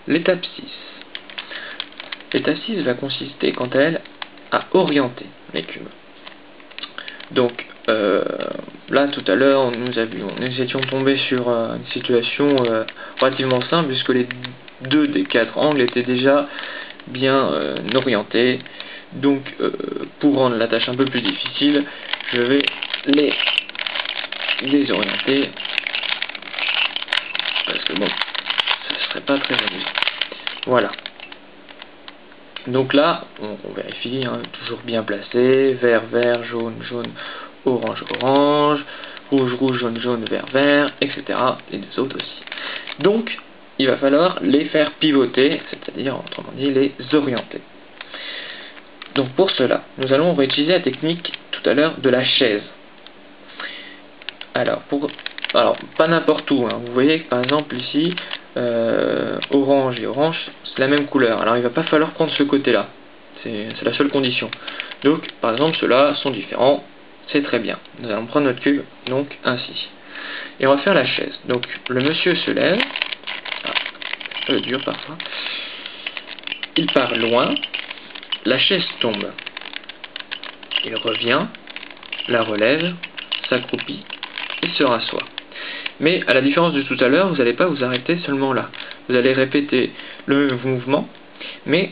L'étape 6. L'étape 6 va consister, quant à elle, à orienter l'écume. Donc, là, tout à l'heure, nous étions tombés sur une situation relativement simple, puisque les 2 des 4 angles étaient déjà bien orientés. Donc, pour rendre la tâche un peu plus difficile, je vais les désorienter, parce que bon, ce serait pas très joli. Voilà. Donc là, on vérifie, hein, toujours bien placé, vert, vert, jaune, jaune, orange, orange, rouge, rouge, jaune, jaune, vert, vert, etc. Les 2 autres aussi. Donc, il va falloir les faire pivoter, c'est-à-dire, autrement dit, les orienter. Donc pour cela, nous allons réutiliser la technique tout à l'heure de la chaise. Alors, pas n'importe où, hein. Vous voyez que par exemple ici, orange et orange, c'est la même couleur. Alors il ne va pas falloir prendre ce côté-là. C'est la seule condition. Donc, par exemple, ceux-là sont différents. C'est très bien. Nous allons prendre notre cube, donc ainsi. Et on va faire la chaise. Donc, le monsieur se lève. Ah, un peu dur parfois. Il part loin. La chaise tombe. Il revient, la relève, s'accroupit et se rassoit. Mais à la différence de tout à l'heure, vous n'allez pas vous arrêter seulement là. Vous allez répéter le même mouvement, mais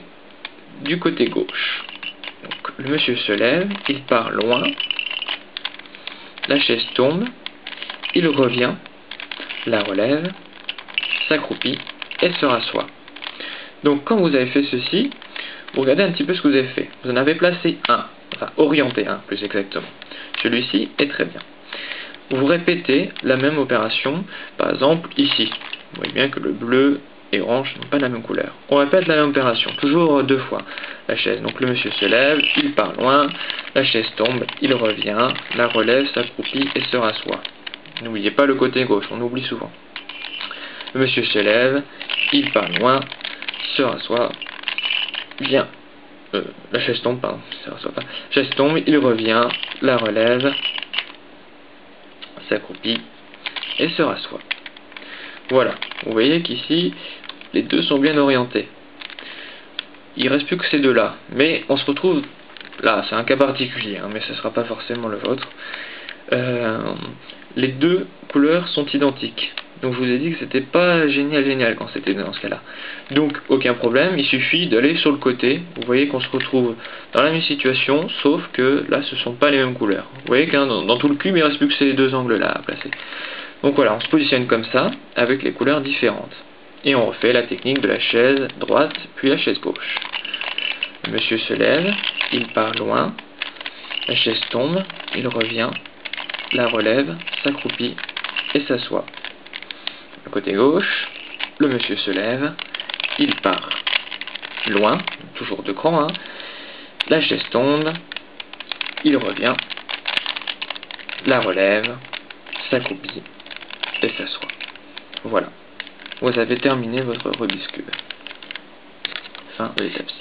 du côté gauche. Donc, le monsieur se lève, il part loin, la chaise tombe, il revient, la relève, s'accroupit et se rassoit. Donc quand vous avez fait ceci, vous regardez un petit peu ce que vous avez fait. Vous en avez placé un, enfin orienté un plus exactement. Celui-ci est très bien. Vous répétez la même opération, par exemple ici. Vous voyez bien que le bleu et orange n'ont pas la même couleur. On répète la même opération, toujours 2 fois. La chaise, donc le monsieur se lève, il part loin, la chaise tombe, il revient, la relève, s'accroupit et se rassoit. N'oubliez pas le côté gauche, on oublie souvent. Le monsieur se lève, il part loin, se rassoit, vient. La chaise tombe, pardon, se rassoit pas. La chaise tombe, il revient, la relève, s'accroupit et se rassoit. Voilà, vous voyez qu'ici, les 2 sont bien orientés. Il ne reste plus que ces 2-là, mais on se retrouve là, c'est un cas particulier, hein, mais ce ne sera pas forcément le vôtre. Les 2 couleurs sont identiques. Donc je vous ai dit que c'était pas génial quand c'était dans ce cas-là. Donc aucun problème, il suffit d'aller sur le côté. Vous voyez qu'on se retrouve dans la même situation, sauf que là ce sont pas les mêmes couleurs. Vous voyez que dans tout le cube il ne reste plus que ces 2 angles-là à placer. Donc voilà, on se positionne comme ça, avec les couleurs différentes. Et on refait la technique de la chaise droite, puis la chaise gauche. Le monsieur se lève, il part loin, la chaise tombe, il revient, la relève, s'accroupit et s'assoit. Le côté gauche, le monsieur se lève, il part loin, toujours de cran, hein, la chaise tombe, il revient, la relève, s'accroupit et s'assoit. Voilà, vous avez terminé votre Rubik's Cube. Fin de l'étape 6.